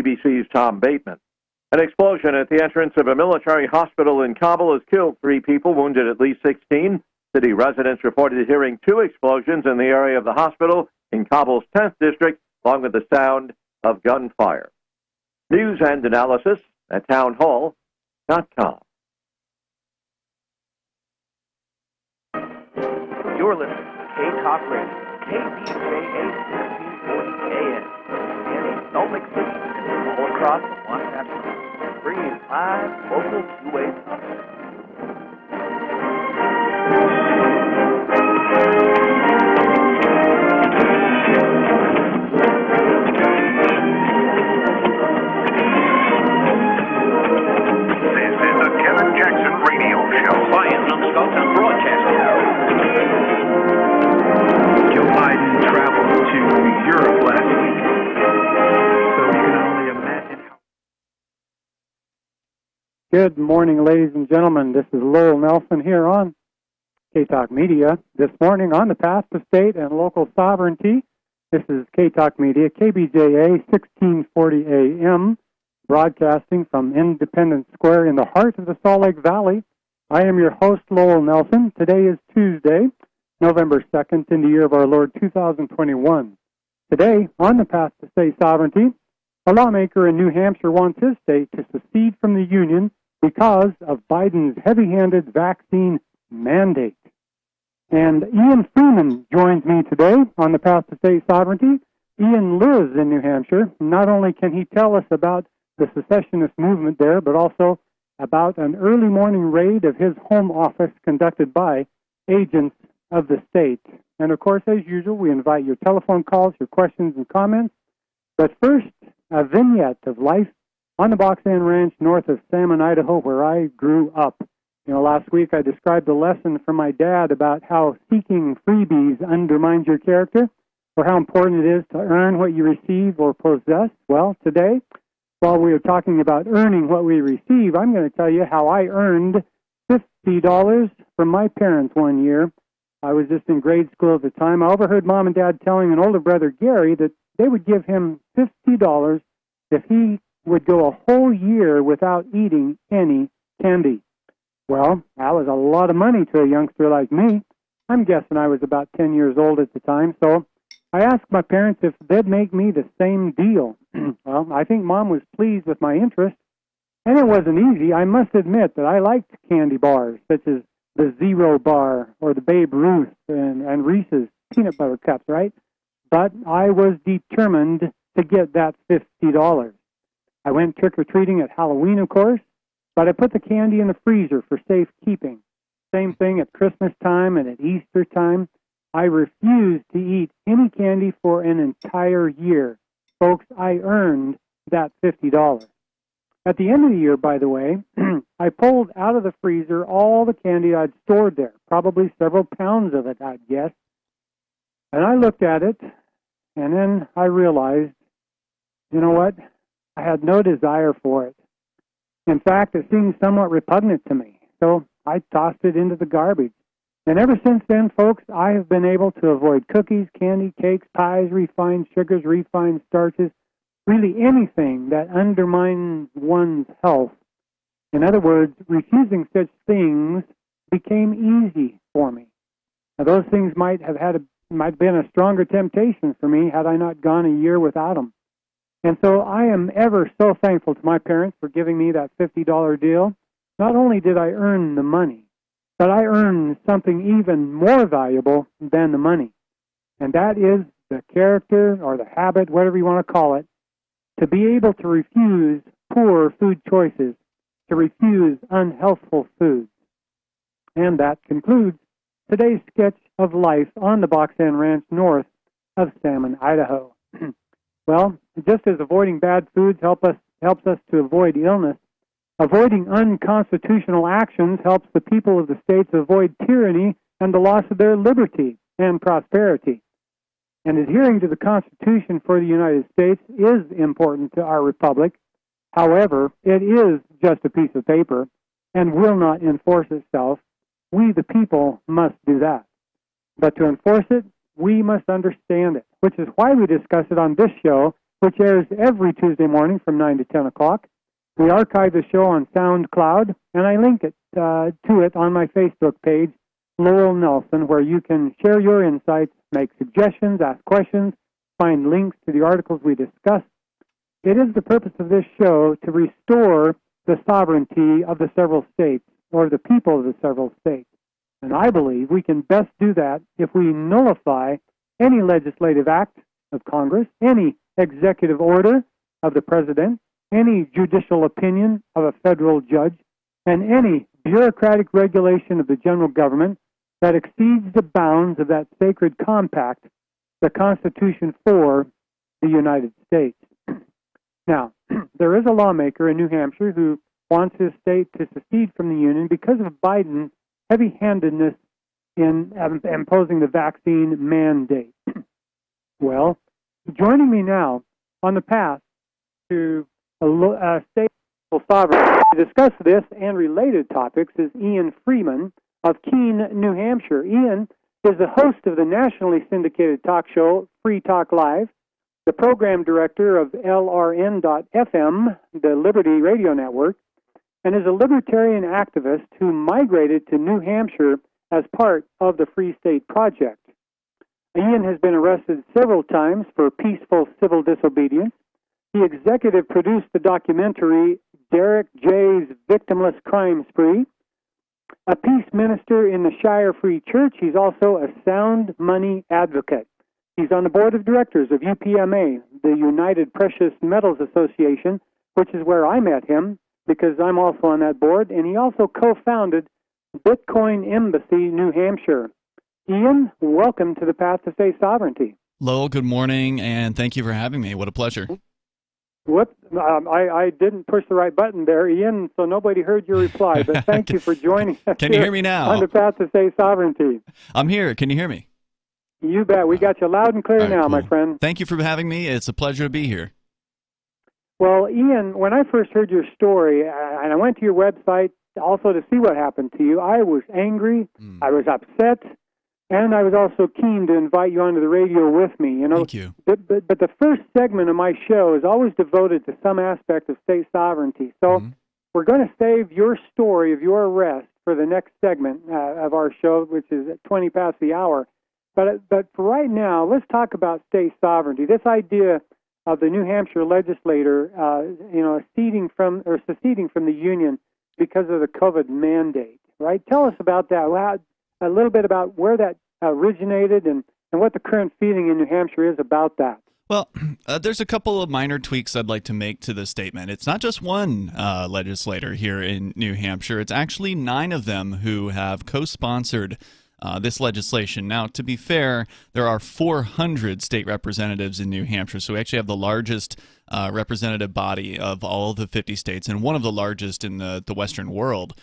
BBC's Tom Bateman. An explosion at the entrance of a military hospital in Kabul has killed 3 people, wounded at least 16. City residents reported hearing 2 explosions in the area of the hospital in Kabul's 10th district, along with the sound of gunfire. News and analysis at townhall.com. You're listening to KTalk Radio, KBJA 1640 AM, in Salt Lake City and all across the Wasatch Front, bringing live local two-way coverage. This is the Kevin Jackson Radio Show. Flying numbskulls and broadcasting. Joe Biden traveled to Europe last week, so you can only imagine how. Good morning, ladies and gentlemen. This is Lowell Nelson here on KTalk Media. This morning on the path to state and local sovereignty, this is KTalk Media, KBJA 1640 AM, broadcasting from Independence Square in the heart of the Salt Lake Valley. I am your host, Lowell Nelson. Today is Tuesday, November 2nd, in the year of our Lord 2021. Today, on the path to state sovereignty, a lawmaker in New Hampshire wants his state to secede from the Union because of Biden's heavy-handed vaccine mandate. And Ian Freeman joins me today on the path to state sovereignty. Ian lives in New Hampshire. Not only can he tell us about the secessionist movement there, but also about an early morning raid of his home office conducted by agents of the state. And of course, as usual, we invite your telephone calls, your questions and comments. But first, a vignette of life on the Boxan Ranch north of Salmon, Idaho, where I grew up. You know, last week I described a lesson from my dad about how seeking freebies undermines your character, or how important it is to earn what you receive or possess. Well, today, while we are talking about earning what we receive, I'm going to tell you how I earned $50 from my parents one year. I was just in grade school at the time. I overheard Mom and Dad telling an older brother, Gary, that they would give him $50 if he would go a whole year without eating any candy. Well, that was a lot of money to a youngster like me. I'm guessing I was about 10 years old at the time, so I asked my parents if they'd make me the same deal. Well, I think Mom was pleased with my interest, and it wasn't easy. I must admit that I liked candy bars, such as the Zero Bar or the Babe Ruth and Reese's peanut butter cups, right? But I was determined to get that $50. I went trick-or-treating at Halloween, of course, but I put the candy in the freezer for safekeeping. Same thing at Christmas time and at Easter time. I refused to eat any candy for an entire year. Folks, I earned that $50. At the end of the year, by the way, I pulled out of the freezer all the candy I'd stored there, probably several pounds of it, I'd guess. And I looked at it, and then I realized, you know what? I had no desire for it. In fact, it seemed somewhat repugnant to me, so I tossed it into the garbage. And ever since then, folks, I have been able to avoid cookies, candy, cakes, pies, refined sugars, refined starches, really anything that undermines one's health. In other words, refusing such things became easy for me. Now, those things might have been a stronger temptation for me had I not gone a year without them. And so I am ever so thankful to my parents for giving me that $50 deal. Not only did I earn the money, but I earned something even more valuable than the money. And that is the character or the habit, whatever you want to call it, to be able to refuse poor food choices, to refuse unhealthful foods. And that concludes today's sketch of life on the Boxan Ranch north of Salmon, Idaho. Well, just as avoiding bad foods helps us to avoid illness, avoiding unconstitutional actions helps the people of the states avoid tyranny and the loss of their liberty and prosperity. And adhering to the Constitution for the United States is important to our republic. However, it is just a piece of paper and will not enforce itself. We, the people, must do that. But to enforce it, we must understand it, which is why we discuss it on this show which airs every Tuesday morning from 9 to 10 o'clock. We archive the show on SoundCloud, and I link it to it on my Facebook page, Lowell Nelson, where you can share your insights, make suggestions, ask questions, find links to the articles we discuss. It is the purpose of this show to restore the sovereignty of the several states, or the people of the several states. And I believe we can best do that if we nullify any legislative act of Congress, any executive order of the President, any judicial opinion of a federal judge, and any bureaucratic regulation of the general government that exceeds the bounds of that sacred compact, the Constitution for the United States. Now, there is a lawmaker in New Hampshire who wants his state to secede from the Union because of Biden's heavy-handedness in imposing the vaccine mandate. Well, joining me now on the path to state sovereignty to discuss this and related topics is Ian Freeman of Keene, New Hampshire. Ian is the host of the nationally syndicated talk show Free Talk Live, the program director of LRN.FM, the Liberty Radio Network, and is a libertarian activist who migrated to New Hampshire as part of the Free State Project. Ian has been arrested several times for peaceful civil disobedience. He executive produced the documentary Derek J's Victimless Crime Spree. A peace minister in the Shire Free Church, he's also a sound money advocate. He's on the board of directors of UPMA, the United Precious Metals Association, which is where I met him because I'm also on that board, and he also co-founded Bitcoin Embassy, New Hampshire. Ian, welcome to the Path to State Sovereignty. Lowell, good morning, and thank you for having me. What a pleasure. Whoops, I didn't push the right button there, Ian, so nobody heard your reply, but thank you for joining us. Can you hear me now? On the Path to State Sovereignty. I'm here. Can you hear me? You bet. We got you loud and clear now, cool. my friend. Thank you for having me. It's a pleasure to be here. Well, Ian, when I first heard your story, and I went to your website also to see what happened to you, I was angry, I was upset, and I was also keen to invite you onto the radio with me. You know, Thank you. But the first segment of my show is always devoted to some aspect of state sovereignty. So we're going to save your story of your arrest for the next segment of our show, which is at 20 past the hour. But for right now, let's talk about state sovereignty. This idea of the New Hampshire legislator, seceding from the Union because of the COVID mandate, right? Tell us about that. A little bit about where that originated and what the current feeling in New Hampshire is about that. Well, there's a couple of minor tweaks I'd like to make to this statement. It's not just one legislator here in New Hampshire. It's actually 9 of them who have co-sponsored this legislation. Now, to be fair, there are 400 state representatives in New Hampshire, so we actually have the largest representative body of all the 50 states and one of the largest in the Western world.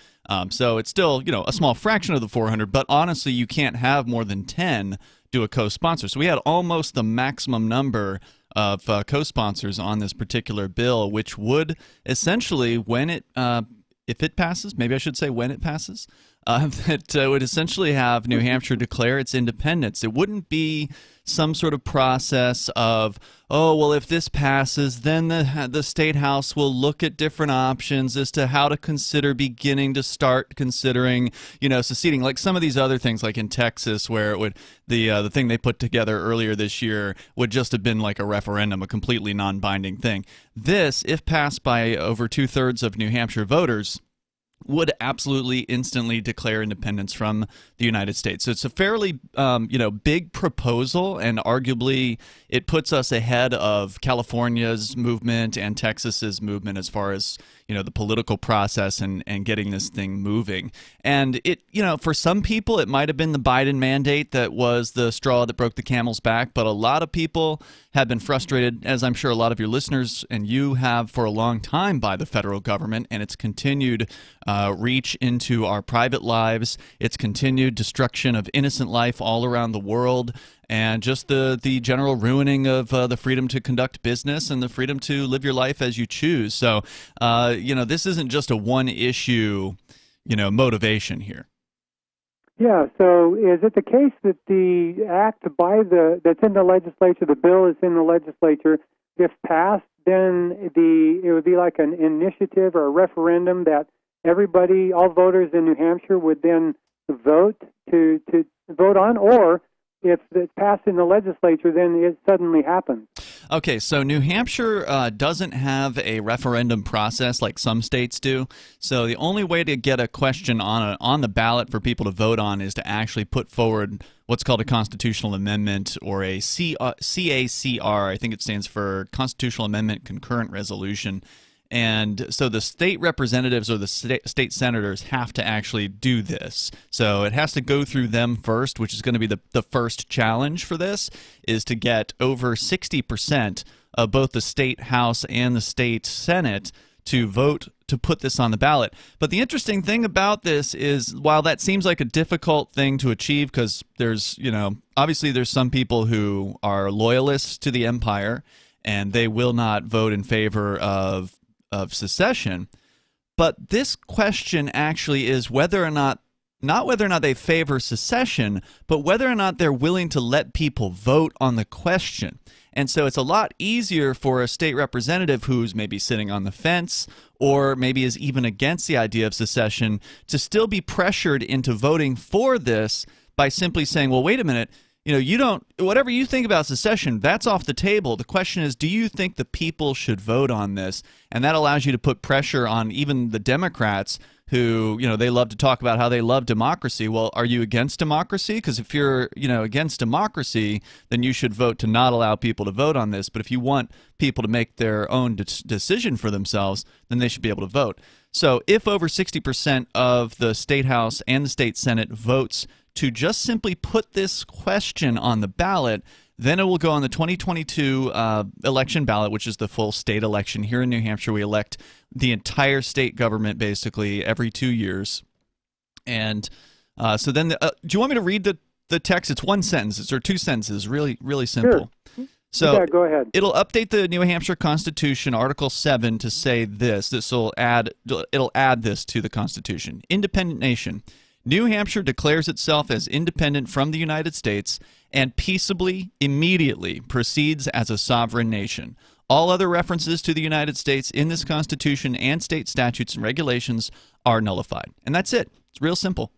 So it's still, a small fraction of the 400, but honestly, you can't have more than 10 do a co-sponsor. So we had almost the maximum number of co-sponsors on this particular bill, which would essentially, if it passes, maybe I should say when it passes, that would essentially have New Hampshire declare its independence. It wouldn't be some sort of process of, oh, well, if this passes, then the State House will look at different options as to how to beginning to start considering, seceding, like some of these other things, like in Texas, where it would the thing they put together earlier this year would just have been like a referendum, a completely non-binding thing. This, if passed by over 2/3 of New Hampshire voters, would absolutely instantly declare independence from the United States. So it's a fairly, big proposal, and arguably it puts us ahead of California's movement and Texas's movement as far as, the political process and getting this thing moving. And it, for some people, it might have been the Biden mandate that was the straw that broke the camel's back, but a lot of people have been frustrated, as I'm sure a lot of your listeners and you have for a long time, by the federal government and its continued reach into our private lives, its continued destruction of innocent life all around the world, and just the general ruining of the freedom to conduct business and the freedom to live your life as you choose. So, this isn't just a one-issue, motivation here. Yeah, so is it the case that the act that's in the legislature, the bill is in the legislature, if passed, then it would be like an initiative or a referendum that everybody, all voters in New Hampshire, would then vote to vote on, or if it's passed in the legislature, then it suddenly happens. Okay, so New Hampshire doesn't have a referendum process like some states do. So the only way to get a question on the ballot for people to vote on is to actually put forward what's called a constitutional amendment, or a CACR. I think it stands for Constitutional Amendment Concurrent Resolution. And so the state representatives or the state senators have to actually do this. So it has to go through them first, which is going to be the first challenge for this, is to get over 60% of both the state House and the state Senate to vote to put this on the ballot. But the interesting thing about this is, while that seems like a difficult thing to achieve, because there's, obviously there's some people who are loyalists to the empire and they will not vote in favor of secession, but this question actually is whether or not whether or not they favor secession, but whether or not they're willing to let people vote on the question. And so it's a lot easier for a state representative who's maybe sitting on the fence or maybe is even against the idea of secession to still be pressured into voting for this by simply saying, well, wait a minute, you don't, whatever you think about secession, that's off the table. The question is, do you think the people should vote on this? And that allows you to put pressure on even the Democrats who, they love to talk about how they love democracy. Well, are you against democracy? Because if you're, against democracy, then you should vote to not allow people to vote on this. But if you want people to make their own decision for themselves, then they should be able to vote. So if over 60% of the state House and the state Senate votes to just simply put this question on the ballot, then it will go on the 2022 election ballot, which is the full state election. Here in New Hampshire, we elect the entire state government basically every 2 years. And so then, do you want me to read the text? It's one sentence, or two sentences, really, really simple. Sure. So yeah, go ahead. It'll update the New Hampshire Constitution, Article 7, to say this. It'll add this to the Constitution. Independent nation. New Hampshire declares itself as independent from the United States and peaceably, immediately proceeds as a sovereign nation. All other references to the United States in this Constitution and state statutes and regulations are nullified. And that's it. It's real simple.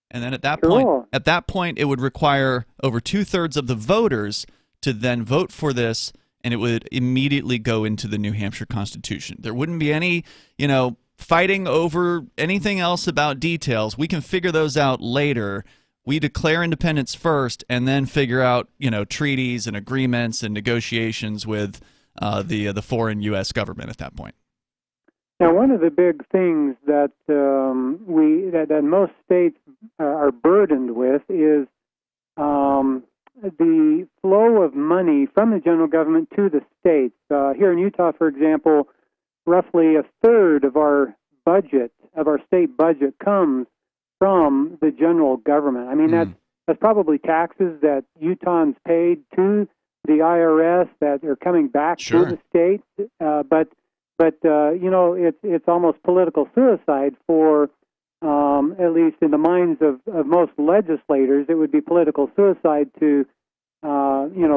And then at that point, it would require over 2/3 of the voters to then vote for this, and it would immediately go into the New Hampshire Constitution. There wouldn't be any, fighting over anything else about details. We can figure those out later. We declare independence first and then figure out, treaties and agreements and negotiations with the foreign U.S. government at that point. Now, one of the big things that that most states are burdened with is the flow of money from the general government to the states. Here in Utah, for example, roughly 1/3 of our budget, of our state budget, comes from the general government. I mean, that's probably taxes that Utahns paid to the IRS that are coming back to the state. But it's almost political suicide for, at least in the minds of most legislators, it would be political suicide to,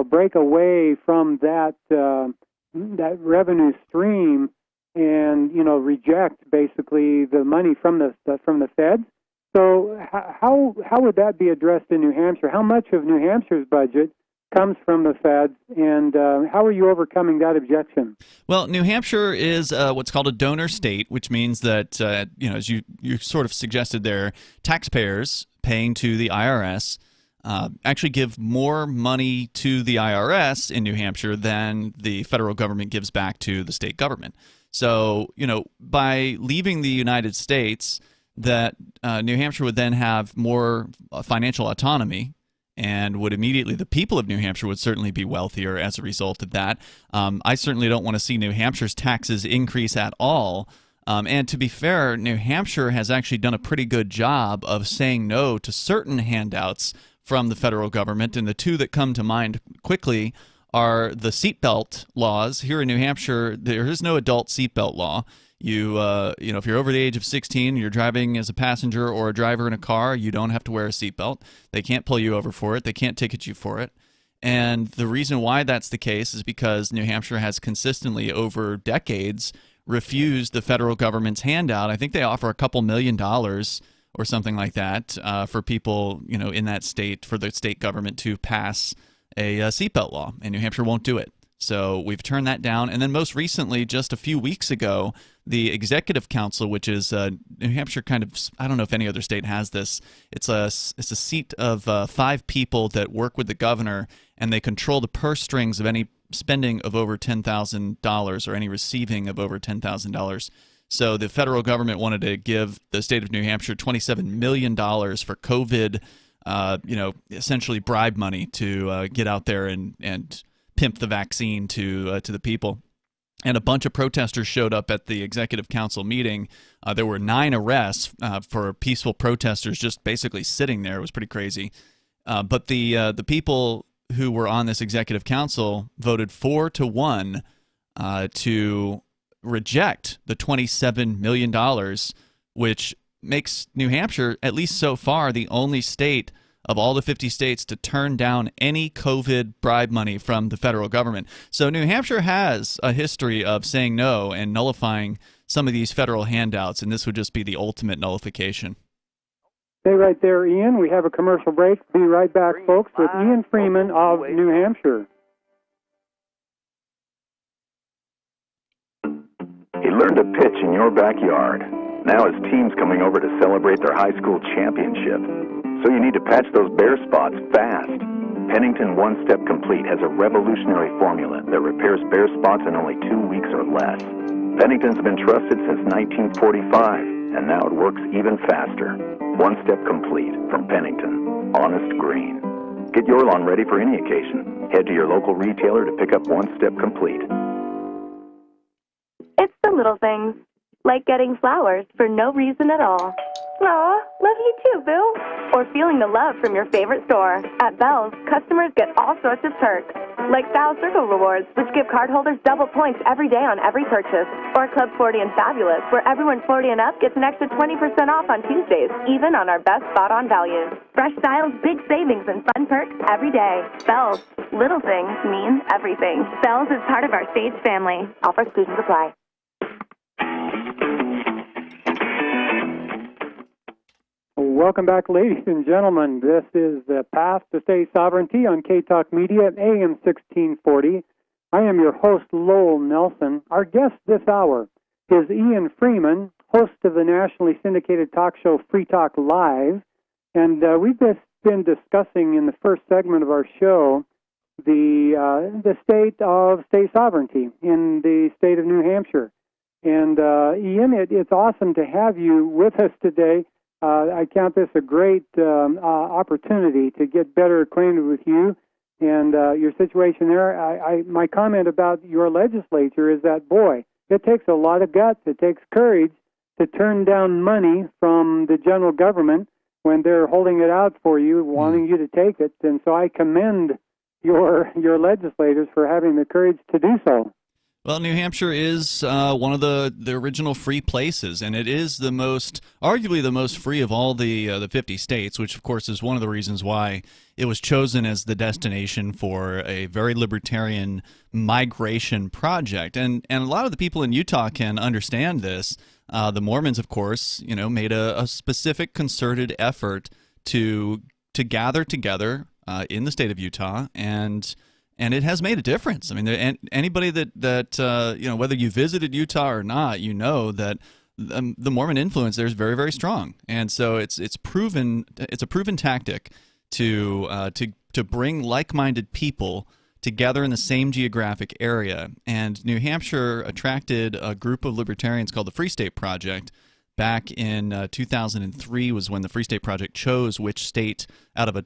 break away from that revenue stream and reject basically the money from the feds. So how would that be addressed in New Hampshire? How much of New Hampshire's budget comes from the feds, and how are you overcoming that objection? Well, New Hampshire is what's called a donor state, which means that as you sort of suggested there, taxpayers paying to the IRS actually give more money to the IRS in New Hampshire than the federal government gives back to the state government. So, by leaving the United States, that New Hampshire would then have more financial autonomy, and the people of New Hampshire would certainly be wealthier as a result of that. I certainly don't want to see New Hampshire's taxes increase at all. And to be fair, New Hampshire has actually done a pretty good job of saying no to certain handouts from the federal government, and the two that come to mind quickly are the seatbelt laws. Here in New Hampshire, there is no adult seatbelt law. If you're over the age of 16, you're driving as a passenger or a driver in a car, you don't have to wear a seatbelt. They can't pull you over for it. They can't ticket you for it. And the reason why that's the case is because New Hampshire has consistently, over decades, refused the federal government's handout. I think they offer a couple $1,000,000 or something like that for people, in that state, for the state government to pass a seatbelt law, and New Hampshire won't do it. So we've turned that down. And then most recently, just a few weeks ago, the Executive Council, which is New Hampshire kind of, I don't know if any other state has this, it's a seat of 5 people that work with the governor, and they control the purse strings of any spending of over $10,000 or any receiving of over $10,000. So the federal government wanted to give the state of New Hampshire $27 million for COVID, essentially bribe money to get out there and pimp the vaccine to the people. And a bunch of protesters showed up at the Executive Council meeting. There were 9 arrests for peaceful protesters just basically sitting there. It was pretty crazy. But the people who were on this Executive Council voted 4-1 to reject the $27 million, which makes New Hampshire, at least so far, the only state of all the 50 states to turn down any COVID bribe money from the federal government. So New Hampshire has a history of saying no and nullifying some of these federal handouts, and this would just be the ultimate nullification. Stay right there, Ian. We have a commercial break. Be right back, folks, with Ian Freeman of New Hampshire. He learned to pitch in your backyard. Now his team's coming over to celebrate their high school championship. So you need to patch those bare spots fast. Pennington One Step Complete has a revolutionary formula that repairs bare spots in only 2 weeks or less. Pennington's been trusted since 1945, and now it works even faster. One Step Complete from Pennington. Honest green. Get your lawn ready for any occasion. Head to your local retailer to pick up One Step Complete. It's the little things, like getting flowers for no reason at all. Aw, love you too, Boo. Or feeling the love from your favorite store. At Bell's, customers get all sorts of perks, like Val Circle Rewards, which give cardholders double points every day on every purchase. Or Club 40 and Fabulous, where everyone 40 and up gets an extra 20% off on Tuesdays, even on our best spot-on values. Fresh styles, big savings, and fun perks every day. Bell's, little things mean everything. Bell's is part of our Stage family. Offer exclusions apply. Welcome back, ladies and gentlemen. This is the Path to State Sovereignty on KTalk Media, AM 1640. I am your host, Lowell Nelson. Our guest this hour is Ian Freeman, host of the nationally syndicated talk show Free Talk Live. And we've just been discussing in the first segment of our show the state of state sovereignty in the state of New Hampshire. And Ian, it's awesome to have you with us today. I count this a great opportunity to get better acquainted with you and your situation there. My comment about your legislature is that, boy, it takes a lot of guts. It takes courage to turn down money from the general government when they're holding it out for you, wanting you to take it. And so I commend your legislators for having the courage to do so. Well, New Hampshire is one of the original free places, and it is arguably the most free of all the 50 states, which, of course, is one of the reasons why it was chosen as the destination for a very libertarian migration project. And a lot of the people in Utah can understand this. The Mormons, of course, made a specific concerted effort to gather together in the state of Utah, and it has made a difference. I mean, anybody that whether you visited Utah or not, that the Mormon influence there is very, very strong, and so it's proven. It's a proven tactic to bring like-minded people together in the same geographic area. And New Hampshire attracted a group of libertarians called the Free State Project. Back in 2003 was when the Free State Project chose which state out of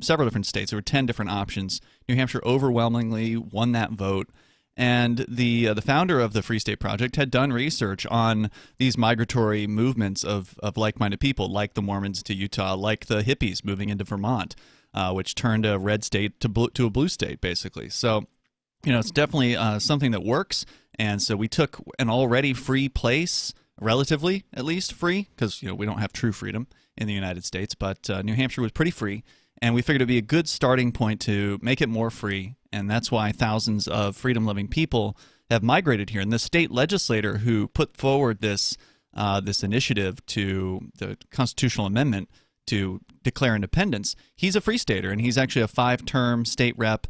several different states. There were 10 different options. New Hampshire overwhelmingly won that vote. And the founder of the Free State Project had done research on these migratory movements of like-minded people, like the Mormons to Utah, like the hippies moving into Vermont, which turned a red state to a blue state, basically. So, it's definitely something that works. And so we took an already free place, relatively at least free, because we don't have true freedom in the United States, but New Hampshire was pretty free, And we figured it would be a good starting point to make it more free, and that's why thousands of freedom-loving people have migrated here. And the state legislator who put forward this initiative to the constitutional amendment to declare independence, he's a free stater, and he's actually a 5-term state rep.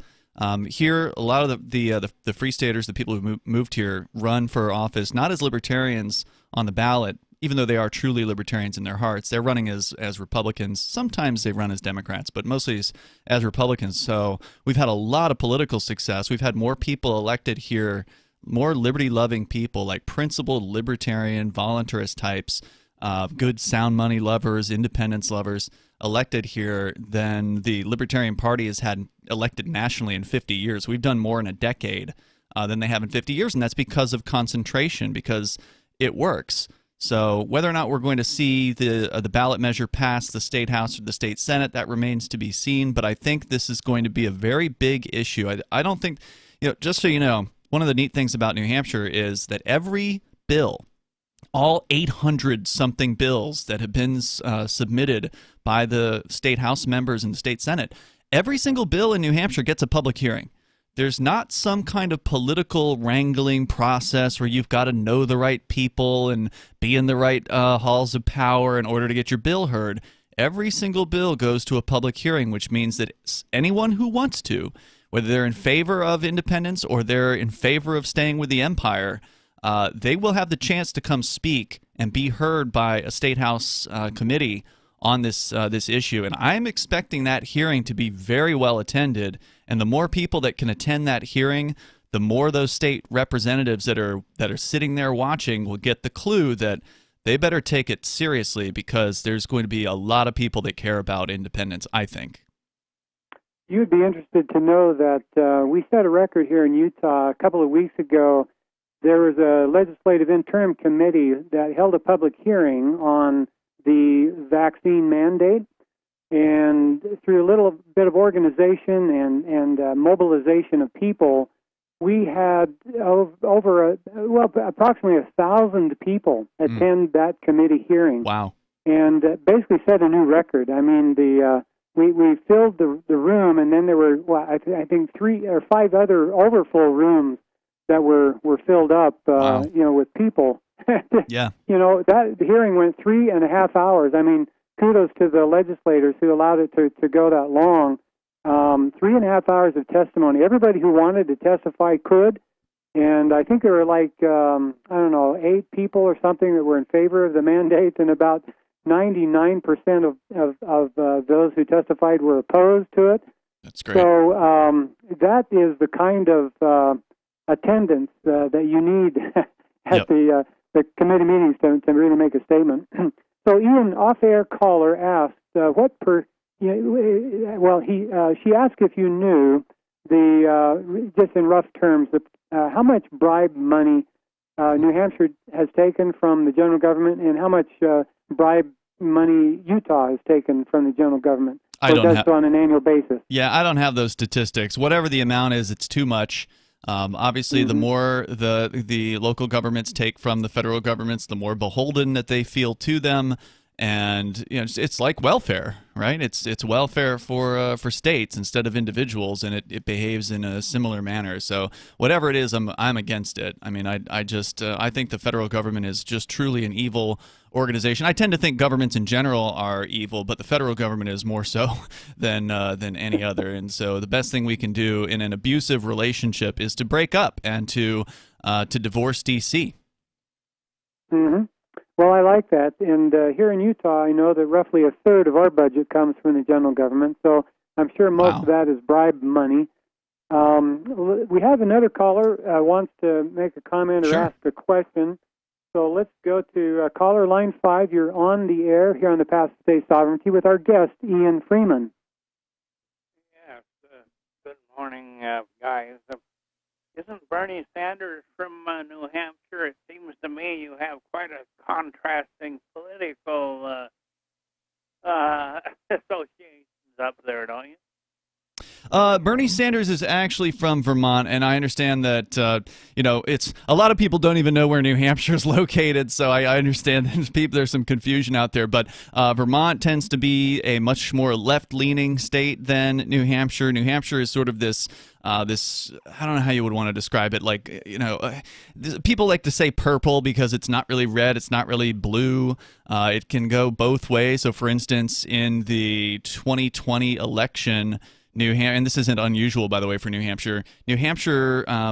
Here, a lot of the free staters, the people who moved here, run for office not as libertarians on the ballot, even though they are truly libertarians in their hearts. They're running as Republicans. Sometimes they run as Democrats, but mostly as Republicans. So we've had a lot of political success. We've had more people elected here, more liberty-loving people, like principled libertarian, voluntarist types, good sound money lovers, independence lovers, elected here than the Libertarian Party has had elected nationally in 50 years. We've done more in a decade than they have in 50 years, and that's because of concentration, because it works. So whether or not we're going to see the ballot measure pass the State House or the State Senate, that remains to be seen, but I think this is going to be a very big issue. I don't think, just so you know, one of the neat things about New Hampshire is that every bill, all 800-something bills that have been submitted by the State House members and the State Senate, every single bill in New Hampshire gets a public hearing. There's not some kind of political wrangling process where you've got to know the right people and be in the right halls of power in order to get your bill heard. Every single bill goes to a public hearing, which means that anyone who wants to, whether they're in favor of independence or they're in favor of staying with the empire, they will have the chance to come speak and be heard by a State House committee on this issue. And I'm expecting that hearing to be very well attended. And the more people that can attend that hearing, the more those state representatives that are sitting there watching will get the clue that they better take it seriously, because there's going to be a lot of people that care about independence, I think. You'd be interested to know that we set a record here in Utah a couple of weeks ago. There was a legislative interim committee that held a public hearing on the vaccine mandate, and through a little bit of organization and mobilization of people, we had approximately 1,000 people attend that committee hearing. Wow! And basically set a new record. I mean, we filled the room, and then there were I think 3 or 5 other overflow rooms that were filled up, wow. With people. Yeah. That hearing went 3.5 hours. I mean, kudos to the legislators who allowed it to go that long. 3.5 hours of testimony. Everybody who wanted to testify could, and I think there were 8 people or something that were in favor of the mandate, and about 99% of those who testified were opposed to it. That's great. So that is the kind of attendance that you need at the committee meetings to really make a statement. So Ian, off-air caller asked, she asked if you knew just in rough terms, how much bribe money New Hampshire has taken from the general government, and how much bribe money Utah has taken from the general government. I don't have, on an annual basis. Yeah, I don't have those statistics. Whatever the amount is, it's too much. Obviously, the more the local governments take from the federal governments, the more beholden that they feel to them. And it's like welfare, right? It's welfare for states instead of individuals, and it behaves in a similar manner. So whatever it is, I'm against it. I mean, I think the federal government is just truly an evil organization. I tend to think governments in general are evil, but the federal government is more so than any other. And so the best thing we can do in an abusive relationship is to break up and to divorce DC. Mm-hmm. Well, I like that. And here in Utah, I know that roughly a third of our budget comes from the general government. So I'm sure most of that is bribe money. We have another caller wants to make a comment or ask a question. So let's go to caller line 5. You're on the air here on the Path to State Sovereignty with our guest, Ian Freeman. Yes. Good morning, guys. Isn't Bernie Sanders from New Hampshire? It seems to me you have quite a contrasting political associations up there, don't you? Bernie Sanders is actually from Vermont, and I understand that it's a lot of people don't even know where New Hampshire is located. So I understand there's some confusion out there. But Vermont tends to be a much more left-leaning state than New Hampshire. New Hampshire is sort of this I don't know how you would want to describe it. Like, people like to say purple because it's not really red, it's not really blue. It can go both ways. So, for instance, in the 2020 election, and this isn't unusual, by the way, for New Hampshire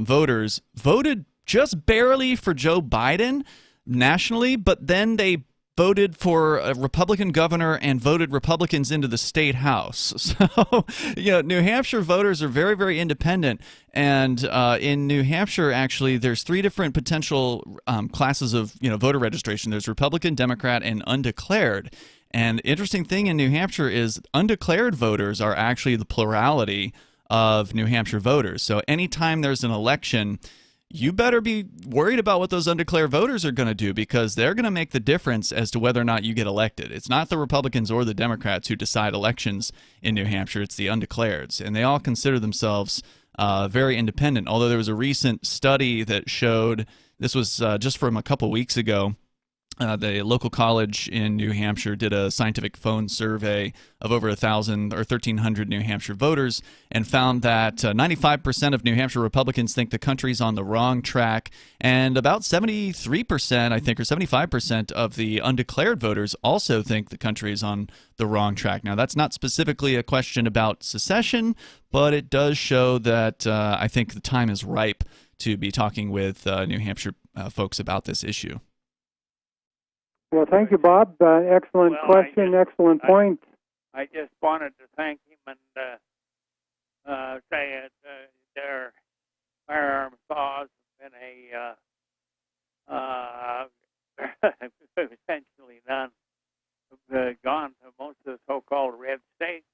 voters voted just barely for Joe Biden nationally, but then they voted for a Republican governor and voted Republicans into the state house. So, New Hampshire voters are very, very independent. And in New Hampshire, actually, there's three different potential classes of voter registration. There's Republican, Democrat, and undeclared. And interesting thing in New Hampshire is undeclared voters are actually the plurality of New Hampshire voters. So anytime there's an election, you better be worried about what those undeclared voters are going to do, because they're going to make the difference as to whether or not you get elected. It's not the Republicans or the Democrats who decide elections in New Hampshire. It's the undeclareds, and they all consider themselves very independent, although there was a recent study that showed, this was just from a couple weeks ago, the local college in New Hampshire did a scientific phone survey of over 1,000 or 1,300 New Hampshire voters and found that 95% of New Hampshire Republicans think the country's on the wrong track, and about 73%, I think, or 75% of the undeclared voters also think the country is on the wrong track. Now, that's not specifically a question about secession, but it does show that I think the time is ripe to be talking with New Hampshire folks about this issue. Well, thank you, Bob. Excellent question, excellent point. I just wanted to thank him and say that their firearm laws have been essentially gone to most of the so-called red states.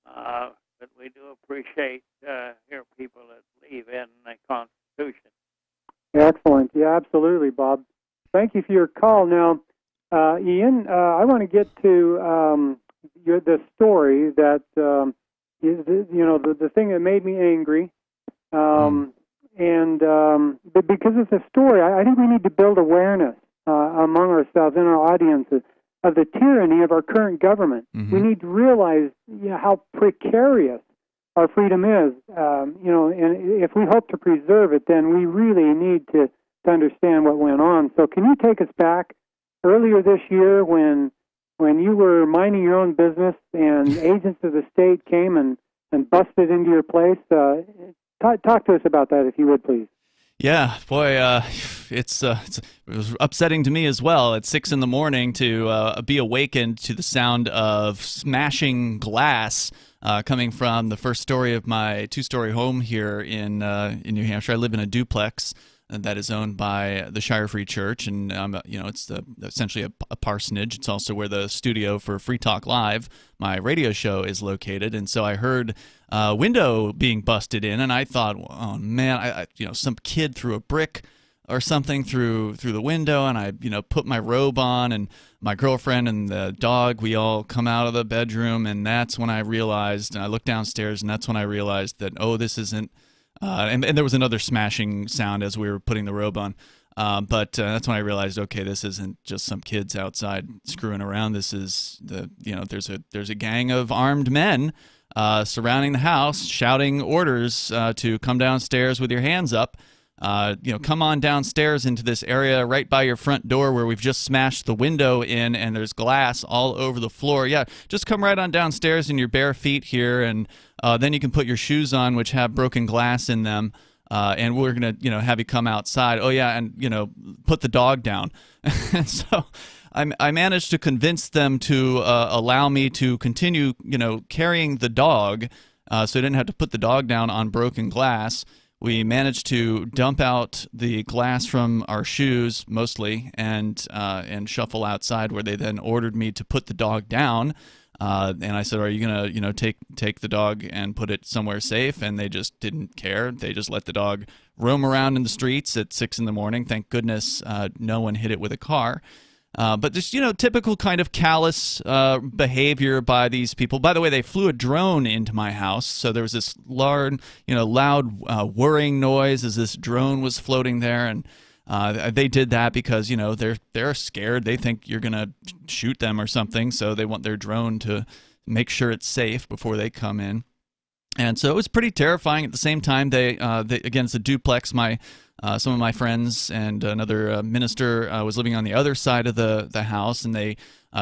But we do appreciate your people that believe in the Constitution. Excellent. Yeah, absolutely, Bob. Thank you for your call. Now, Ian, I want to get to the story that is, the thing that made me angry, but because it's a story, I think we need to build awareness among ourselves and our audiences of the tyranny of our current government. Mm-hmm. We need to realize how precarious our freedom is, and if we hope to preserve it, then we really need to understand what went on. So can you take us back earlier this year when you were minding your own business and agents of the state came and busted into your place? Talk to us about that, if you would, please. Yeah, boy, it was upsetting to me as well at 6 a.m. to be awakened to the sound of smashing glass coming from the first story of my two-story home here in New Hampshire. I live in a duplex that is owned by the Shire Free Church, and it's essentially a parsonage. It's also where the studio for Free Talk Live, my radio show, is located. And so I heard a window being busted in, and I thought, oh man, some kid threw a brick or something through the window, and I put my robe on, and my girlfriend and the dog, we all come out of the bedroom, and that's when I realized, and I looked downstairs, and that's when I realized that, this isn't. And there was another smashing sound as we were putting the robe on. But that's when I realized, okay, this isn't just some kids outside screwing around. This is there's a gang of armed men surrounding the house, shouting orders to come downstairs with your hands up. Come on downstairs into this area right by your front door where we've just smashed the window in and there's glass all over the floor. Yeah, just come right on downstairs in your bare feet here, and then you can put your shoes on, which have broken glass in them, and we're going to, have you come outside. Oh, yeah, and, put the dog down. And so I managed to convince them to allow me to continue, carrying the dog, so I didn't have to put the dog down on broken glass. We managed to dump out the glass from our shoes mostly and shuffle outside, where they then ordered me to put the dog down. And I said, are you going to, take the dog and put it somewhere safe? And they just didn't care. They just let the dog roam around in the streets at 6 a.m. Thank goodness no one hit it with a car. But just, typical kind of callous behavior by these people. By the way, they flew a drone into my house, so there was this loud whirring noise as this drone was floating there, and they did that because, they're scared. They think you're going to shoot them or something, so they want their drone to make sure it's safe before they come in. And so it was pretty terrifying. At the same time, they again, it's a duplex. Some of my friends and another minister was living on the other side of the house, and they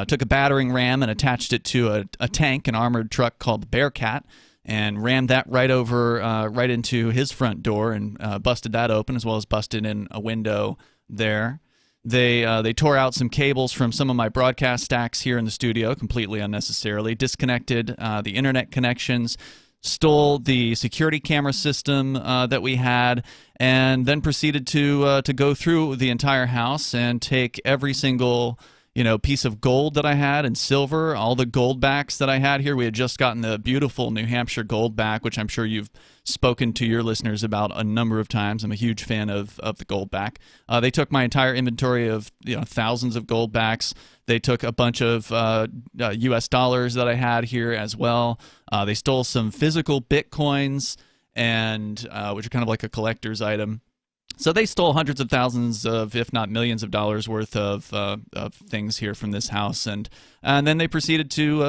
took a battering ram and attached it to a tank, an armored truck called the Bearcat, and rammed that right into his front door and busted that open, as well as busted in a window there. They tore out some cables from some of my broadcast stacks here in the studio completely unnecessarily, disconnected the internet connections, stole the security camera system that we had, and then proceeded to go through the entire house and take every single piece of gold that I had and silver, all the gold backs that I had here. We had just gotten the beautiful New Hampshire gold back, which I'm sure you've spoken to your listeners about a number of times. I'm a huge fan of the gold back. They took my entire inventory of thousands of gold backs. They took a bunch of U.S. dollars that I had here as well. They stole some physical bitcoins, and which are kind of like a collector's item. So they stole hundreds of thousands of, if not millions of dollars worth of things here from this house, and then they proceeded to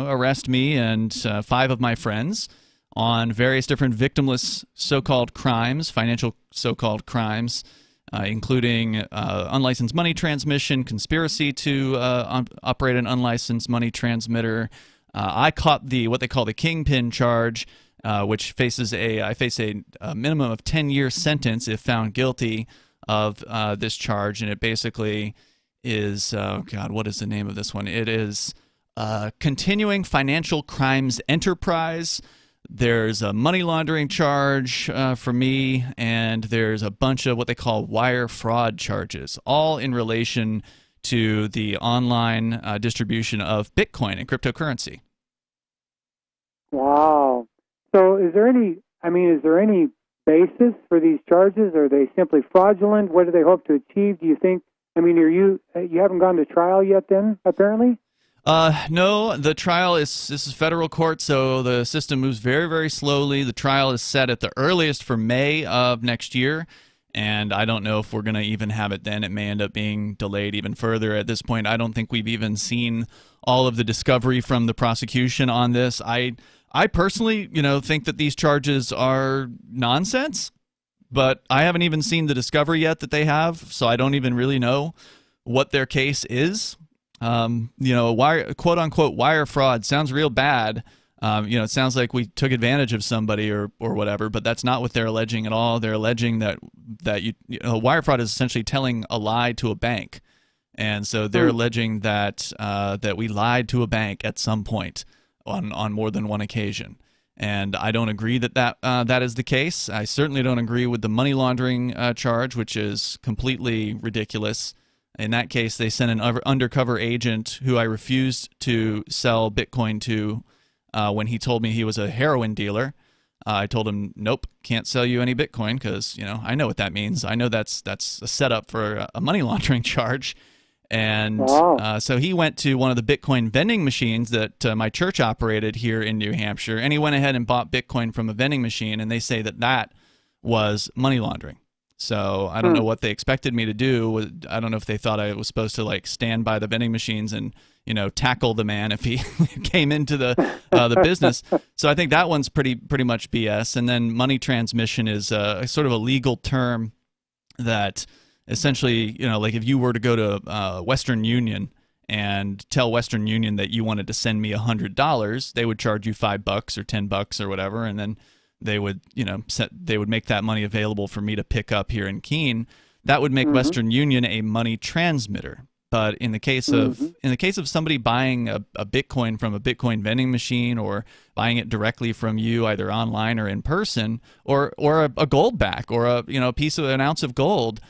arrest me and 5 of my friends on various different victimless so-called crimes, financial so-called crimes, including unlicensed money transmission, conspiracy to operate an unlicensed money transmitter. I caught what they call the kingpin charge, which I face a minimum of 10-year sentence if found guilty of this charge, and it basically is, what is the name of this one? It is continuing financial crimes enterprise. There's a money laundering charge for me, and there's a bunch of what they call wire fraud charges, all in relation to the online distribution of Bitcoin and cryptocurrency. Wow. So is there any basis for these charges? Are they simply fraudulent? What do they hope to achieve, do you think? You haven't gone to trial yet then, apparently? No, the trial this is federal court, so the system moves very, very slowly. The trial is set at the earliest for May of next year, and I don't know if we're going to even have it then. It may end up being delayed even further. At this point, I don't think we've even seen all of the discovery from the prosecution on this. I personally, think that these charges are nonsense, but I haven't even seen the discovery yet that they have, so I don't even really know what their case is. Quote-unquote wire fraud sounds real bad. It sounds like we took advantage of somebody or whatever, but that's not what they're alleging at all. They're alleging that wire fraud is essentially telling a lie to a bank, and so they're alleging that we lied to a bank at some point on more than one occasion. And I don't agree that is the case. I certainly don't agree with the money laundering charge, which is completely ridiculous. In that case, they sent an undercover agent who I refused to sell Bitcoin to when he told me he was a heroin dealer. I told him, nope, can't sell you any Bitcoin because, I know what that means. I know that's a setup for a money laundering charge. And so he went to one of the Bitcoin vending machines that my church operated here in New Hampshire, and he went ahead and bought Bitcoin from a vending machine, and they say that was money laundering. So I don't know what they expected me to do. I don't know if they thought I was supposed to stand by the vending machines and tackle the man if he came into the business. So I think that one's pretty much BS. And then money transmission is sort of a legal term that essentially, if you were to go to Western Union and tell Western Union that you wanted to send me $100, they would charge you $5 or $10 or whatever, and then they would, they would make that money available for me to pick up here in Keene. That would make Western Union a money transmitter. But in the case of somebody buying a Bitcoin from a Bitcoin vending machine or buying it directly from you, either online or in person, or a gold back or an ounce of gold,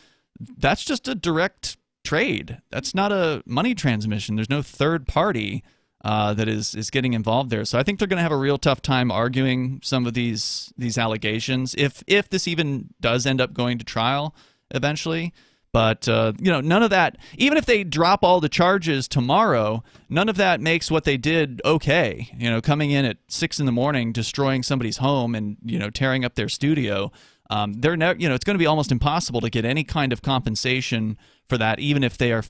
that's just a direct trade. That's not a money transmission. There's no third party that is getting involved there. So I think they're going to have a real tough time arguing some of these allegations if this even does end up going to trial eventually. But, none of that, even if they drop all the charges tomorrow, none of that makes what they did okay. Coming in at 6 in the morning, destroying somebody's home and, tearing up their studio. It's going to be almost impossible to get any kind of compensation for that, even if they are,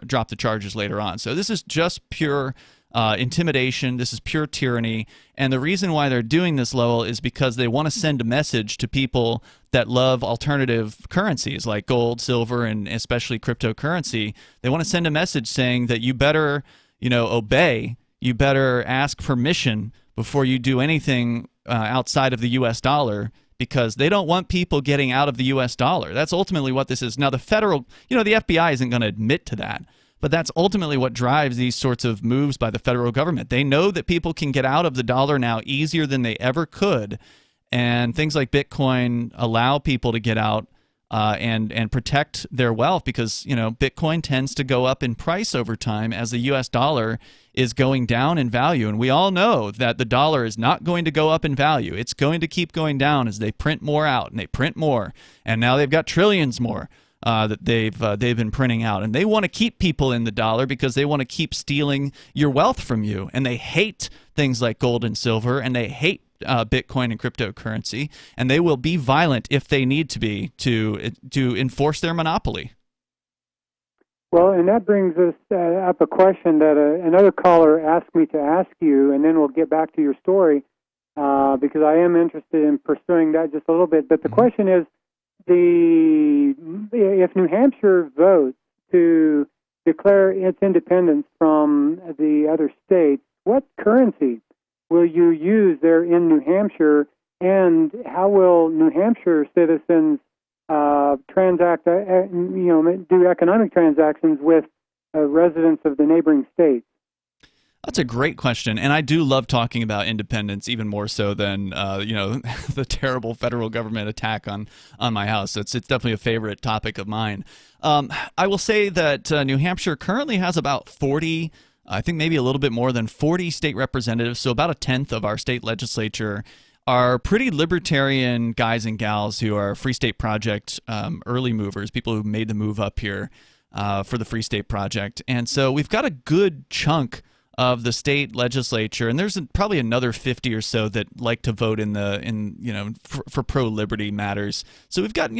drop the charges later on. So this is just pure intimidation. This is pure tyranny. And the reason why they're doing this, Lowell, is because they want to send a message to people that love alternative currencies like gold, silver, and especially cryptocurrency. They want to send a message saying that you better, obey. You better ask permission before you do anything outside of the U.S. dollar, because they don't want people getting out of the U.S. dollar. That's ultimately what this is. Now, the federal, the FBI isn't going to admit to that, but that's ultimately what drives these sorts of moves by the federal government. They know that people can get out of the dollar now easier than they ever could, and things like Bitcoin allow people to get out and protect their wealth, because Bitcoin tends to go up in price over time as the U.S. dollar is going down in value, and we all know that the dollar is not going to go up in value. It's going to keep going down as they print more out, and they print more, and now they've got trillions more that they've been printing out, and they want to keep people in the dollar because they want to keep stealing your wealth from you, and they hate things like gold and silver, and they hate Bitcoin and cryptocurrency, and they will be violent if they need to be to enforce their monopoly. Well, and that brings us up a question that another caller asked me to ask you, and then we'll get back to your story because I am interested in pursuing that just a little bit. But the question is, if New Hampshire votes to declare its independence from the other states, what currency will you use there in New Hampshire, and how will New Hampshire citizens transact, do economic transactions with residents of the neighboring states? That's a great question, and I do love talking about independence even more so than the terrible federal government attack on my house. It's definitely a favorite topic of mine. I will say that New Hampshire currently has about 40, I think maybe a little bit more than 40 state representatives, so about a tenth of our state legislature are pretty libertarian guys and gals who are Free State Project early movers, people who made the move up here for the Free State Project. And so we've got a good chunk of the state legislature, and there's probably another 50 or so that like to vote for pro-liberty matters. So we've got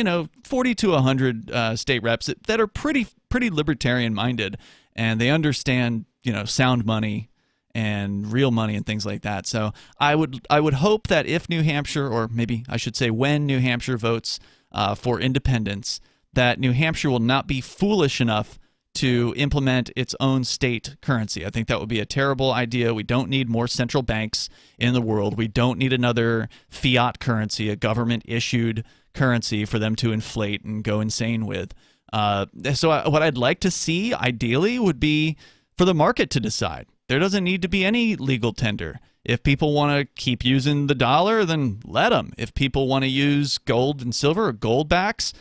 40 to 100 state reps that are pretty libertarian minded, and they understand sound money and real money and things like that. So I would hope that if New Hampshire, or maybe I should say when New Hampshire votes for independence, that New Hampshire will not be foolish enough to implement its own state currency. I think that would be a terrible idea. We don't need more central banks in the world. We don't need another fiat currency, a government-issued currency for them to inflate and go insane with. So what I'd like to see, ideally, would be for the market to decide. There doesn't need to be any legal tender. If people want to keep using the dollar, then let them. If people want to use gold and silver or gold backs,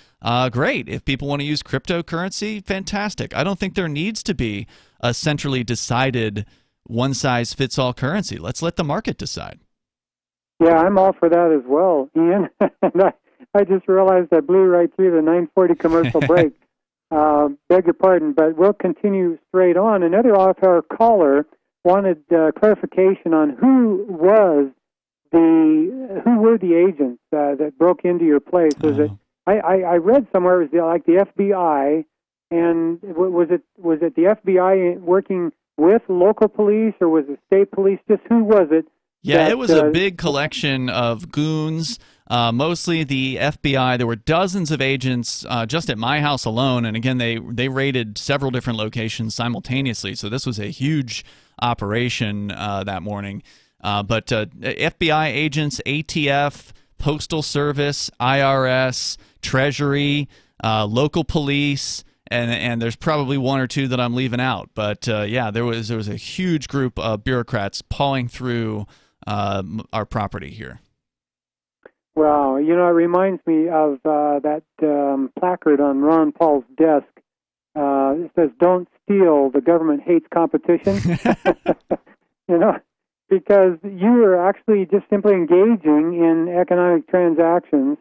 great. If people want to use cryptocurrency, fantastic. I don't think there needs to be a centrally decided one-size-fits-all currency. Let's let the market decide. Yeah, I'm all for that as well, Ian. And I just realized I blew right through the 9:40 commercial break. Beg your pardon, but we'll continue straight on. Another off-air caller wanted clarification on who were the agents that broke into your place. Was it? I read somewhere it was like the FBI, and was it the FBI working with local police, or was it state police? Just who was it? Yeah, it was a big collection of goons, mostly the FBI. There were dozens of agents just at my house alone, and again, they raided several different locations simultaneously, so this was a huge operation that morning. But FBI agents, ATF, Postal Service, IRS, Treasury, local police, and there's probably one or two that I'm leaving out. But yeah, there was a huge group of bureaucrats pawing through our property here. Wow, it reminds me of that placard on Ron Paul's desk. It says, "Don't steal, the government hates competition." Because you are actually just simply engaging in economic transactions,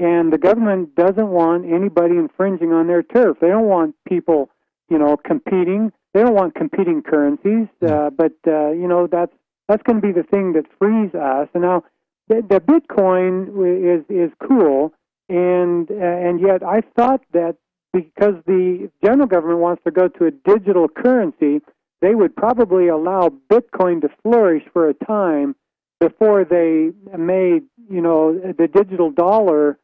and the government doesn't want anybody infringing on their turf. They don't want people, competing. They don't want competing currencies, but that's going to be the thing that frees us. And now, the Bitcoin is cool, and yet I thought that because the general government wants to go to a digital currency, they would probably allow Bitcoin to flourish for a time before they made, the digital dollar,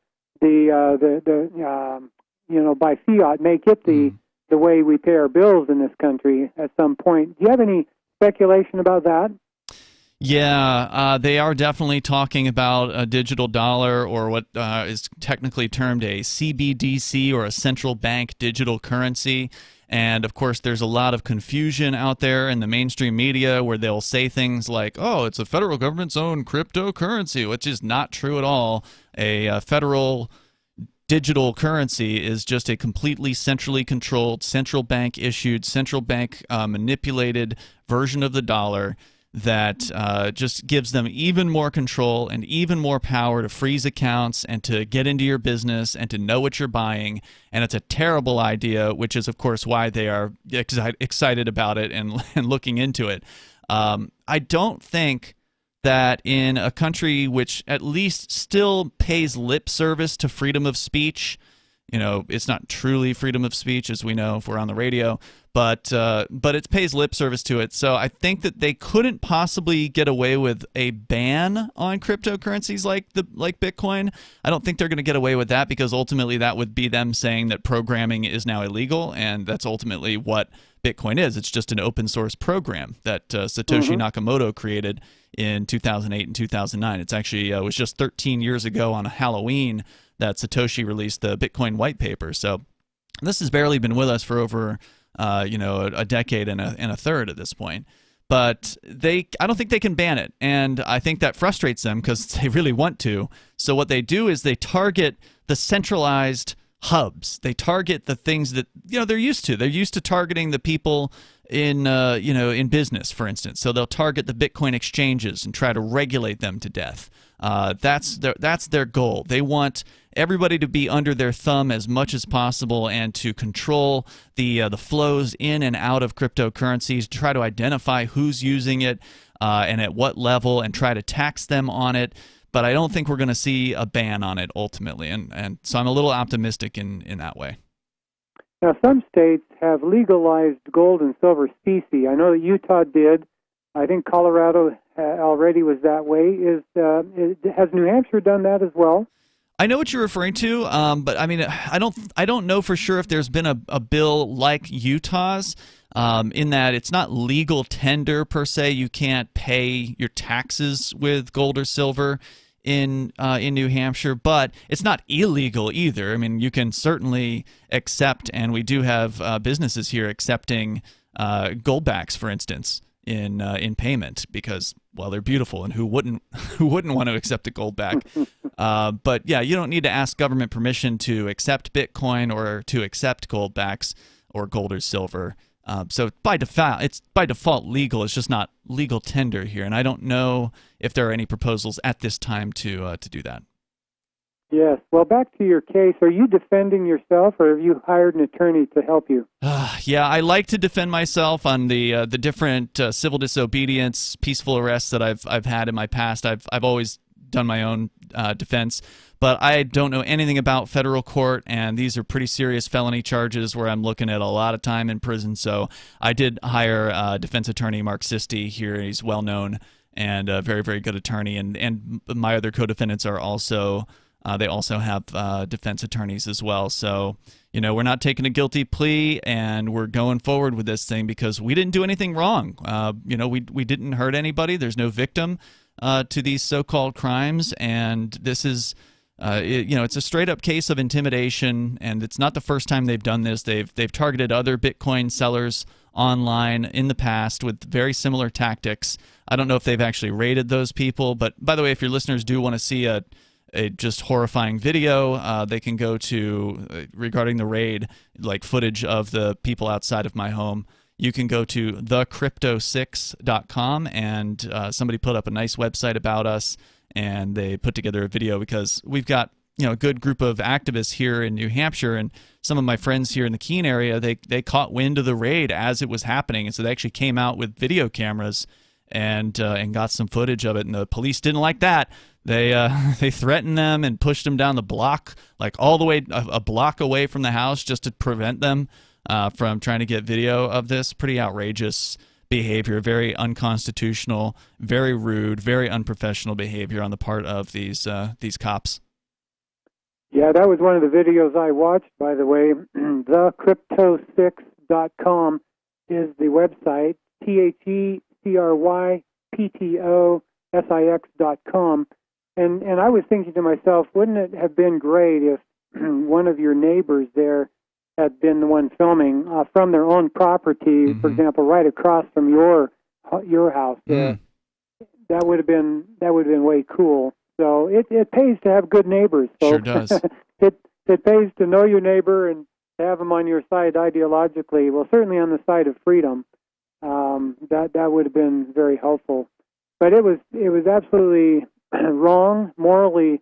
by fiat, make it the way we pay our bills in this country at some point. Do you have any speculation about that? Yeah, they are definitely talking about a digital dollar, or what is technically termed a CBDC, or a central bank digital currency. And, of course, there's a lot of confusion out there in the mainstream media where they'll say things like, oh, it's a federal government's own cryptocurrency, which is not true at all. A federal digital currency is just a completely centrally controlled, central bank issued, central bank manipulated version of the dollar that just gives them even more control and even more power to freeze accounts and to get into your business and to know what you're buying. And it's a terrible idea, which is, of course, why they are excited about it and looking into it. I don't think that in a country which at least still pays lip service to freedom of speech, it's not truly freedom of speech, as we know if we're on the radio, but it pays lip service to it. So I think that they couldn't possibly get away with a ban on cryptocurrencies like Bitcoin. I don't think they're going to get away with that, because ultimately that would be them saying that programming is now illegal, and that's ultimately what Bitcoin is. It's just an open source program that Satoshi Nakamoto created in 2008 and 2009. It's actually was just 13 years ago on Halloween that Satoshi released the Bitcoin white paper. So this has barely been with us for over a decade and a third at this point. But I don't think they can ban it, and I think that frustrates them because they really want to. So what they do is they target the centralized hubs. They target the things that they're used to. They're used to targeting the people in in business, for instance. So they'll target the Bitcoin exchanges and try to regulate them to death. That's their goal. They want everybody to be under their thumb as much as possible and to control the flows in and out of cryptocurrencies, try to identify who's using it and at what level, and try to tax them on it. But I don't think we're going to see a ban on it ultimately, and so I'm a little optimistic in that way. Now, some states have legalized gold and silver specie. I know that Utah did. I think Colorado already was that way. Has New Hampshire done that as well? I know what you're referring to, but I mean, I don't know for sure if there's been a bill like Utah's, in that it's not legal tender per se. You can't pay your taxes with gold or silver in New Hampshire, but it's not illegal either. I mean, you can certainly accept, and we do have businesses here accepting goldbacks, for instance, in payment, because, well, they're beautiful, and who wouldn't want to accept a goldback? But yeah, you don't need to ask government permission to accept Bitcoin or to accept goldbacks or gold or silver. So by default legal. It's just not legal tender here, and I don't know if there are any proposals at this time to do that. Yes. Well, back to your case. Are you defending yourself, or have you hired an attorney to help you? Yeah, I like to defend myself on the different civil disobedience, peaceful arrests that I've had in my past. I've always done my own defense, but I don't know anything about federal court, and these are pretty serious felony charges where I'm looking at a lot of time in prison. So I did hire defense attorney Mark Sisti here. He's well known and a very, very good attorney, and my other co-defendants are also. They also have defense attorneys as well. So, we're not taking a guilty plea, and we're going forward with this thing because we didn't do anything wrong. We didn't hurt anybody. There's no victim to these so-called crimes, and this is, it's a straight-up case of intimidation, and it's not the first time they've done this. They've targeted other Bitcoin sellers online in the past with very similar tactics. I don't know if they've actually raided those people, but by the way, if your listeners do want to see a just horrifying video, they can go to, regarding the raid, like footage of the people outside of my home, you can go to thecrypto6.com, and somebody put up a nice website about us, and they put together a video because we've got good group of activists here in New Hampshire, and some of my friends here in the Keene area, they caught wind of the raid as it was happening, and so they actually came out with video cameras and got some footage of it. And the police didn't like that. They they threatened them and pushed them down the block, like all the way a block away from the house, just to prevent them from trying to get video of this. Pretty outrageous behavior, very unconstitutional, very rude, very unprofessional behavior on the part of these cops. Yeah, that was one of the videos I watched, by the way. Thecrypto6.com is the website, TheCryptosix.com. And I was thinking to myself, wouldn't it have been great if one of your neighbors there had been the one filming from their own property, for example, right across from your house there? That would have been way cool. So it pays to have good neighbors, folks. Sure does. it pays to know your neighbor and to have them on your side ideologically. Well, certainly on the side of freedom. That would have been very helpful. But it was absolutely wrong, morally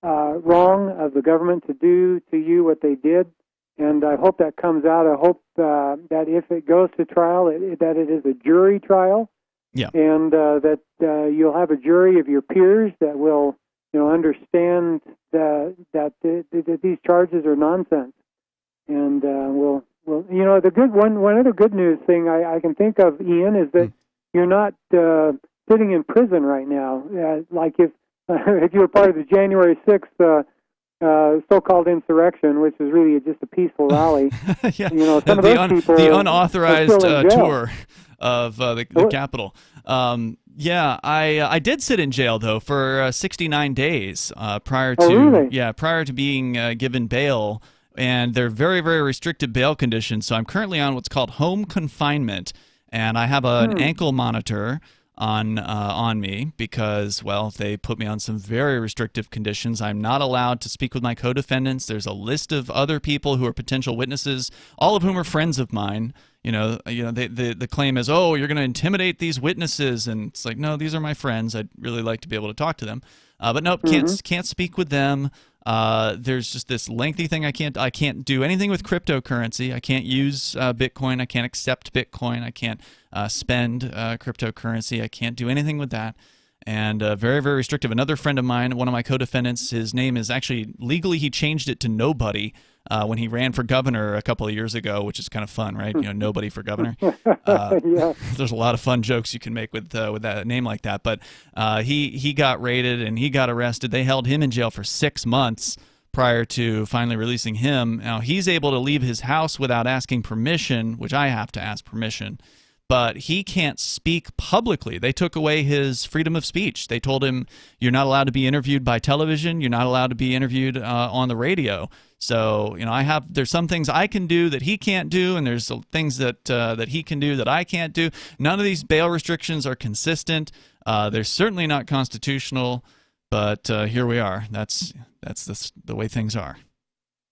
wrong of the government to do to you what they did. And I hope that comes out. I hope that if it goes to trial, that it is a jury trial. Yeah. And that you'll have a jury of your peers that will, understand that these charges are nonsense. And we'll the good one other good news thing I can think of, Ian, is that you're not sitting in prison right now. Like if you were part of the January 6th so-called insurrection, which is really just a peaceful rally. Yeah. Some of those people the unauthorized tour of the Capitol. I did sit in jail though for 69 days prior to being given bail, and they're very, very restricted bail conditions. So I'm currently on what's called home confinement, and I have an ankle monitor on me because, well, they put me on some very restrictive conditions. I'm not allowed to speak with my co-defendants. There's a list of other people who are potential witnesses, all of whom are friends of mine. The claim is, oh, you're going to intimidate these witnesses, and it's like, no, these are my friends. I'd really like to be able to talk to them, but nope, can't speak with them. There's just this lengthy thing. I can't do anything with cryptocurrency. I can't use Bitcoin. I can't accept Bitcoin. I can't spend cryptocurrency. I can't do anything with that. And very, very restrictive. Another friend of mine, one of my co-defendants, his name is actually, legally he changed it to Nobody when he ran for governor a couple of years ago, which is kind of fun, right? Nobody for governor. Yeah. There's a lot of fun jokes you can make with that name like that. But he got raided and he got arrested. They held him in jail for 6 months prior to finally releasing him. Now, he's able to leave his house without asking permission, which I have to ask permission. But he can't speak publicly. They took away his freedom of speech. They told him, you're not allowed to be interviewed by television. You're not allowed to be interviewed on the radio. So, there's some things I can do that he can't do, and there's things that he can do that I can't do. None of these bail restrictions are consistent. They're certainly not constitutional, but here we are. That's the way things are.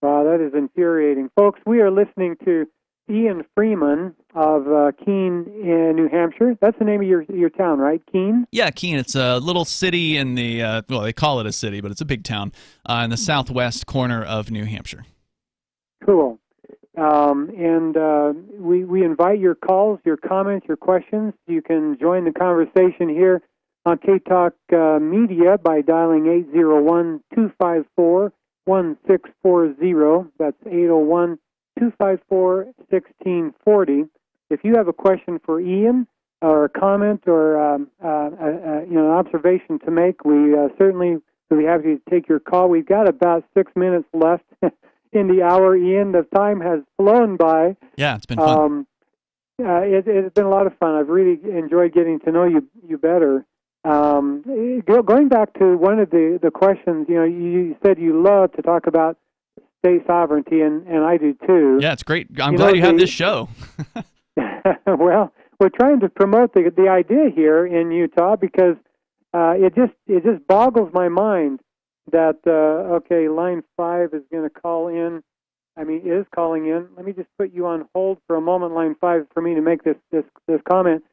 Wow, that is infuriating. Folks, we are listening to Ian Freeman of Keene, in New Hampshire. That's the name of your town, right? Keene? Yeah, Keene. It's a little city in the, they call it a city, but it's a big town in the southwest corner of New Hampshire. Cool. We invite your calls, your comments, your questions. You can join the conversation here on KTalk Media by dialing 801-254-1640. That's 801-254-1640. If you have a question for Ian or a comment or an observation to make, we certainly will be happy to take your call. We've got about 6 minutes left in the hour, Ian. The time has flown by. Yeah, it's been fun. It's been a lot of fun. I've really enjoyed getting to know you better. Going back to one of the questions, you said you love to talk about state sovereignty, and I do too. Yeah, it's great. I'm glad you have this show. Well, we're trying to promote the idea here in Utah because it just boggles my mind that line 5 is going to call in. Is calling in. Let me just put you on hold for a moment, line 5, for me to make this comment.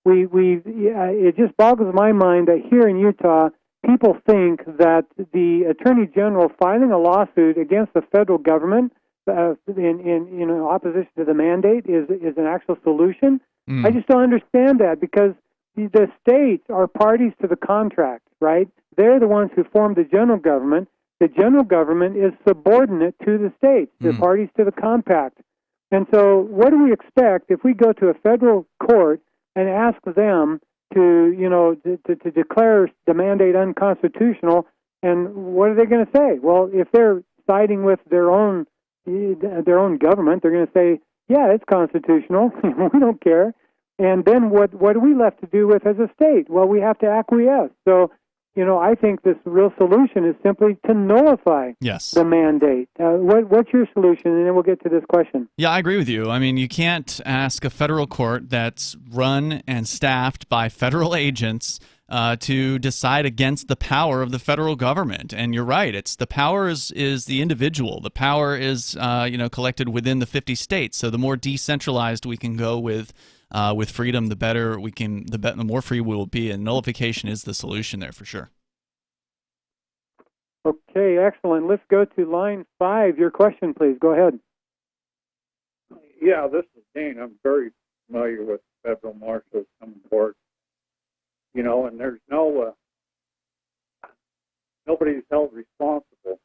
It just boggles my mind that here in Utah, people think that the Attorney General filing a lawsuit against the federal government in opposition to the mandate is an actual solution. I just don't understand that, because the states are parties to the contract, right? They're the ones who form the general government. The general government is subordinate to the states, the parties to the compact. And so what do we expect if we go to a federal court and ask them to declare the mandate unconstitutional? And what are they going to say? Well, if they're siding with their own government, they're going to say, yeah, it's constitutional. We don't care. And then what are we left to do with as a state? Well, we have to acquiesce. So, I think this real solution is simply to nullify the mandate. What's your solution? And then we'll get to this question. Yeah, I agree with you. I mean, you can't ask a federal court that's run and staffed by federal agents to decide against the power of the federal government. And you're right; the power is the individual. The power is collected within the 50 states. So the more decentralized we can go with freedom, the better we can. The more free we will be. And nullification is the solution there for sure. Okay, excellent. Let's go to line 5. Your question, please. Go ahead. Yeah, this is Dean. I'm very familiar with federal marshals coming forward. And there's nobody's held responsible.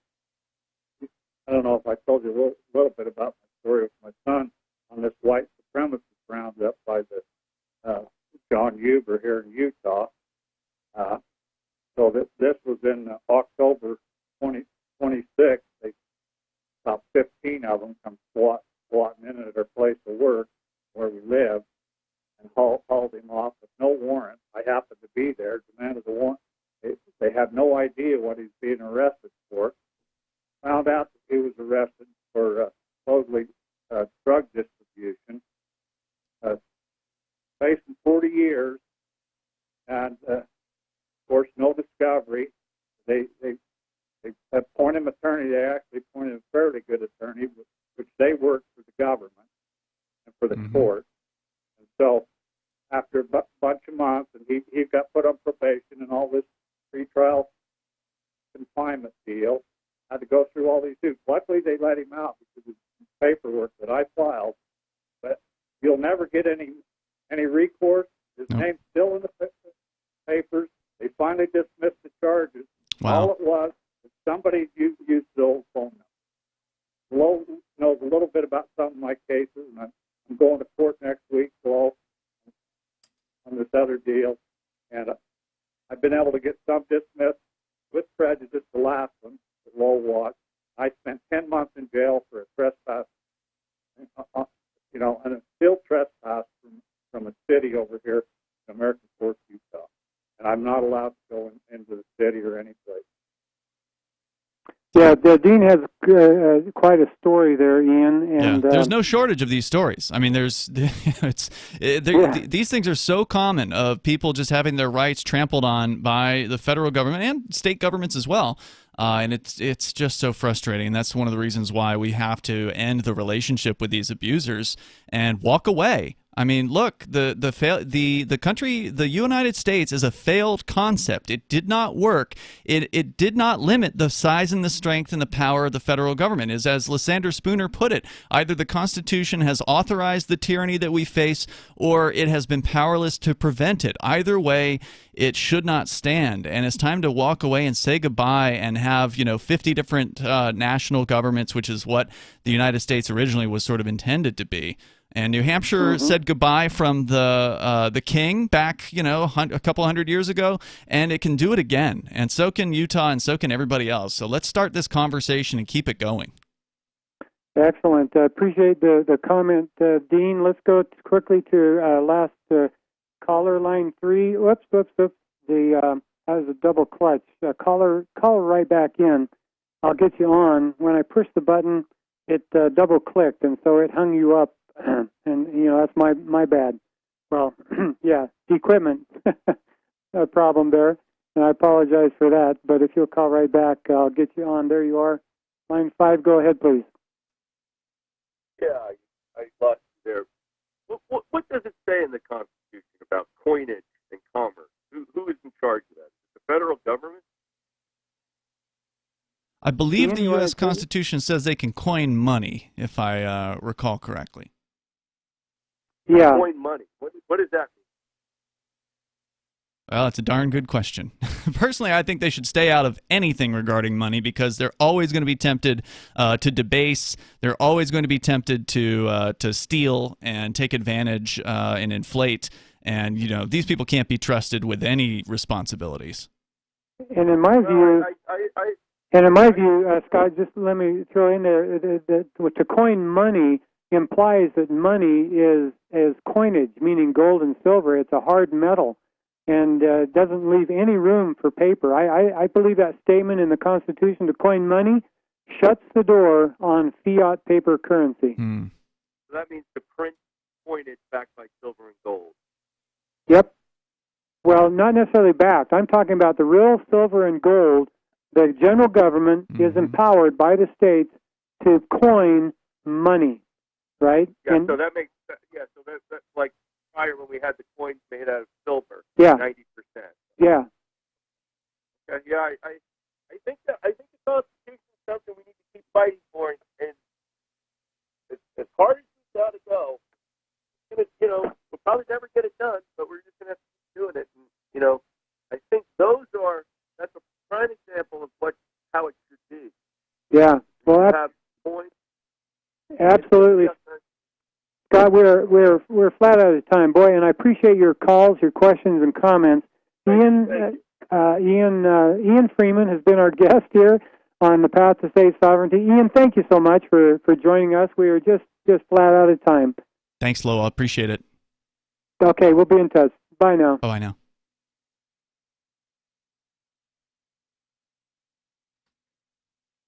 I don't know if I told you a little bit about my story with my son on this white supremacist roundup by the John Huber here in Utah. So this was in October 2026. About 15 of them come swatting in at our place of work where we live and hauled him off with no warrant. I happened to be there, demanded a warrant. They had no idea what he's being arrested for. Found out that he was arrested for supposedly drug distribution. Facing 40 years, and of course, no discovery. They appointed him attorney. They actually appointed a fairly good attorney, which they worked for the government and for the court. And so, after a bunch of months, and he got put on probation and all this pretrial confinement deal, had to go through all these hoops. Luckily, they let him out because of the paperwork that I filed. But you'll never get any recourse. His name's still in the papers. They finally dismissed the charges. Wow. All it was somebody used the old phone number. Lowe knows a little bit about some of my cases, and I'm going to court next week on this other deal. And I've been able to get some dismissed with prejudice, the last one, that Lowe watched. I spent 10 months in jail for a trespass, and a still trespass from a city over here in American Fork, Utah. And I'm not allowed to go into the city or any place. Yeah, Dean has quite a story there, Ian. And there's no shortage of these stories. I mean, these things are so common of people just having their rights trampled on by the federal government and state governments as well. And it's just so frustrating. And that's one of the reasons why we have to end the relationship with these abusers and walk away. I mean, look, the country, the United States, is a failed concept. It did not work. It did not limit the size and the strength and the power of the federal government. As Lysander Spooner put it, either the Constitution has authorized the tyranny that we face, or it has been powerless to prevent it. Either way, it should not stand. And it's time to walk away and say goodbye and have 50 different national governments, which is what the United States originally was sort of intended to be. And New Hampshire said goodbye from the king back, a couple hundred years ago, and it can do it again. And so can Utah, and so can everybody else. So let's start this conversation and keep it going. Excellent. Appreciate the comment, Dean. Let's go quickly to last caller, line 3. Whoops. That was a double clutch. Call right back in. I'll get you on. When I pushed the button, it double clicked, and so it hung you up. And that's my bad. Well, yeah, equipment a problem there, and I apologize for that. But if you'll call right back, I'll get you on. There you are, line 5. Go ahead, please. Yeah, I lost you there. What does it say in the Constitution about coinage and commerce? Who is in charge of that? Is it the federal government? I believe the U.S. Constitution says they can coin money, if I recall correctly. Yeah. Coin money. What does that mean? Well, it's a darn good question. Personally, I think they should stay out of anything regarding money because they're always going to be tempted to debase. They're always going to be tempted to steal and take advantage and inflate. And these people can't be trusted with any responsibilities. And in my view, Scott, just let me throw in there that to coin money implies that money is coinage, meaning gold and silver. It's a hard metal. And doesn't leave any room for paper. I believe that statement in the Constitution to coin money shuts the door on fiat paper currency. So that means to print coinage backed by silver and gold. Yep. Well, not necessarily backed. I'm talking about the real silver and gold. The general government is empowered by the states to coin money, right? Yeah, so that makes so that's like prior when we had the coins made out of silver. Yeah. 90%. Yeah. Yeah, I think the Constitution is something we need to keep fighting for, and as hard as we've got to go, we'll probably never get it done, but we're just gonna have to keep doing it. And I think that's a prime example of how it should be. Yeah. Well, have coins. Absolutely. Scott, we're flat out of time, boy, and I appreciate your calls, your questions, and comments. Ian Freeman has been our guest here on the Path to State Sovereignty. Ian, thank you so much for joining us. We are just flat out of time. Thanks, Lowell. I appreciate it. Okay, we'll be in touch. Bye now. Bye now.